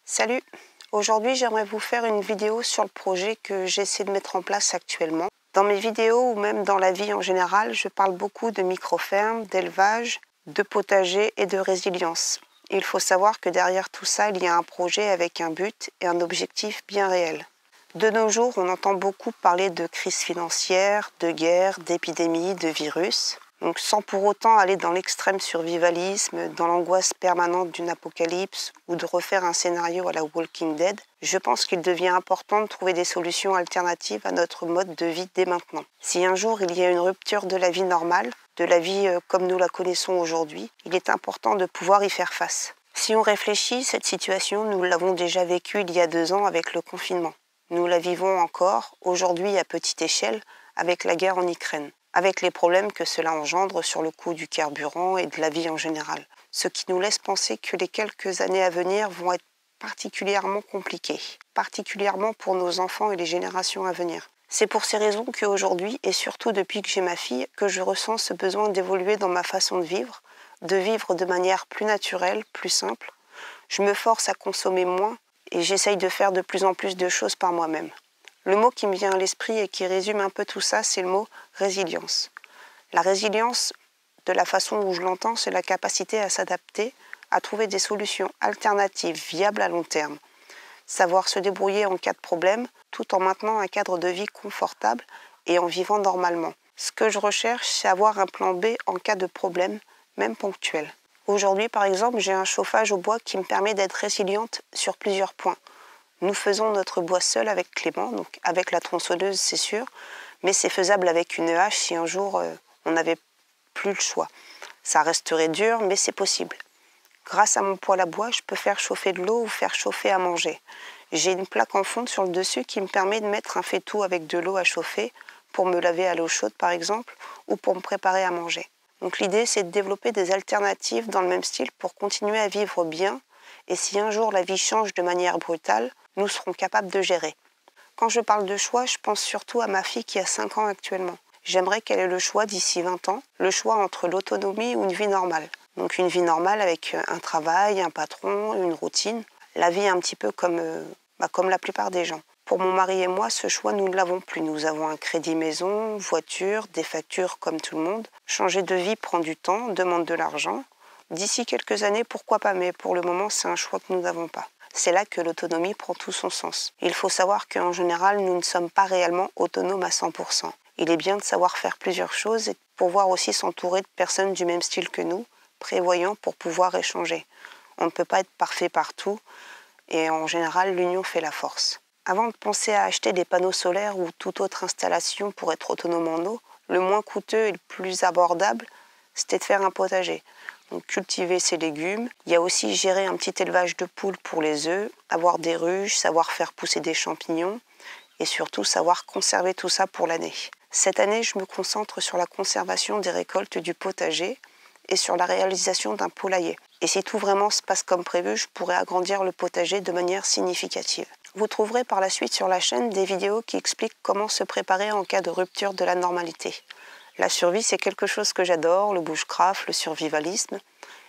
Salut! Aujourd'hui, j'aimerais vous faire une vidéo sur le projet que j'essaie de mettre en place actuellement. Dans mes vidéos ou même dans la vie en général, je parle beaucoup de micro-fermes, d'élevage, de potager et de résilience. Il faut savoir que derrière tout ça, il y a un projet avec un but et un objectif bien réel. De nos jours, on entend beaucoup parler de crise financière, de guerre, d'épidémie, de virus. Donc sans pour autant aller dans l'extrême survivalisme, dans l'angoisse permanente d'une apocalypse ou de refaire un scénario à la Walking Dead, je pense qu'il devient important de trouver des solutions alternatives à notre mode de vie dès maintenant. Si un jour il y a une rupture de la vie normale, de la vie comme nous la connaissons aujourd'hui, il est important de pouvoir y faire face. Si on réfléchit, cette situation, nous l'avons déjà vécue il y a 2 ans avec le confinement. Nous la vivons encore, aujourd'hui à petite échelle, avec la guerre en Ukraine, avec les problèmes que cela engendre sur le coût du carburant et de la vie en général, ce qui nous laisse penser que les quelques années à venir vont être particulièrement compliquées, particulièrement pour nos enfants et les générations à venir. C'est pour ces raisons qu'aujourd'hui, et surtout depuis que j'ai ma fille, que je ressens ce besoin d'évoluer dans ma façon de vivre de manière plus naturelle, plus simple. Je me force à consommer moins et j'essaye de faire de plus en plus de choses par moi-même. Le mot qui me vient à l'esprit et qui résume un peu tout ça, c'est le mot résilience. La résilience, de la façon où je l'entends, c'est la capacité à s'adapter, à trouver des solutions alternatives viables à long terme. Savoir se débrouiller en cas de problème, tout en maintenant un cadre de vie confortable et en vivant normalement. Ce que je recherche, c'est avoir un plan B en cas de problème, même ponctuel. Aujourd'hui, par exemple, j'ai un chauffage au bois qui me permet d'être résiliente sur plusieurs points. Nous faisons notre bois seul avec Clément, donc avec la tronçonneuse, c'est sûr, mais c'est faisable avec une hache si un jour on n'avait plus le choix. Ça resterait dur, mais c'est possible. Grâce à mon poêle à bois, je peux faire chauffer de l'eau ou faire chauffer à manger. J'ai une plaque en fonte sur le dessus qui me permet de mettre un faitout avec de l'eau à chauffer pour me laver à l'eau chaude par exemple, ou pour me préparer à manger. Donc l'idée, c'est de développer des alternatives dans le même style pour continuer à vivre bien. Et si un jour la vie change de manière brutale, nous serons capables de gérer. Quand je parle de choix, je pense surtout à ma fille qui a 5 ans actuellement. J'aimerais qu'elle ait le choix d'ici 20 ans, le choix entre l'autonomie ou une vie normale. Donc une vie normale avec un travail, un patron, une routine. La vie un petit peu comme la plupart des gens. Pour mon mari et moi, ce choix, nous ne l'avons plus. Nous avons un crédit maison, voiture, des factures comme tout le monde. Changer de vie prend du temps, demande de l'argent. D'ici quelques années, pourquoi pas, mais pour le moment, c'est un choix que nous n'avons pas. C'est là que l'autonomie prend tout son sens. Il faut savoir qu'en général, nous ne sommes pas réellement autonomes à 100%. Il est bien de savoir faire plusieurs choses et de pouvoir aussi s'entourer de personnes du même style que nous, prévoyants pour pouvoir échanger. On ne peut pas être parfait partout et en général, l'union fait la force. Avant de penser à acheter des panneaux solaires ou toute autre installation pour être autonome en eau, le moins coûteux et le plus abordable, c'était de faire un potager. Donc cultiver ses légumes. Il y a aussi gérer un petit élevage de poules pour les œufs, avoir des ruches, savoir faire pousser des champignons et surtout savoir conserver tout ça pour l'année. Cette année, je me concentre sur la conservation des récoltes du potager et sur la réalisation d'un poulailler. Et si tout vraiment se passe comme prévu, je pourrais agrandir le potager de manière significative. Vous trouverez par la suite sur la chaîne des vidéos qui expliquent comment se préparer en cas de rupture de la normalité. La survie, c'est quelque chose que j'adore, le bushcraft, le survivalisme.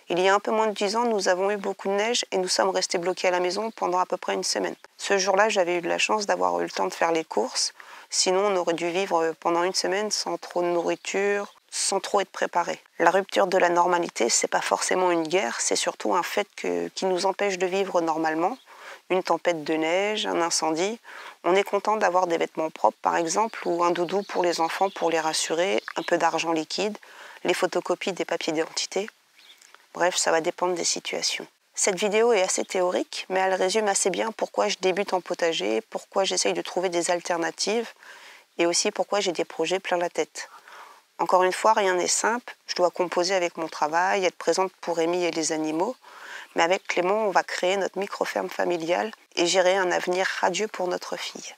Il y a un peu moins de 10 ans, nous avons eu beaucoup de neige et nous sommes restés bloqués à la maison pendant à peu près une semaine. Ce jour-là, j'avais eu de la chance d'avoir eu le temps de faire les courses. Sinon, on aurait dû vivre pendant une semaine sans trop de nourriture, sans trop être préparé. La rupture de la normalité, c'est pas forcément une guerre, c'est surtout un fait qui nous empêche de vivre normalement. Une tempête de neige, un incendie. On est content d'avoir des vêtements propres, par exemple, ou un doudou pour les enfants pour les rassurer, un peu d'argent liquide, les photocopies des papiers d'identité. Bref, ça va dépendre des situations. Cette vidéo est assez théorique, mais elle résume assez bien pourquoi je débute en potager, pourquoi j'essaye de trouver des alternatives, et aussi pourquoi j'ai des projets plein la tête. Encore une fois, rien n'est simple. Je dois composer avec mon travail, être présente pour Amy et les animaux. Mais avec Clément, on va créer notre micro-ferme familiale et gérer un avenir radieux pour notre fille.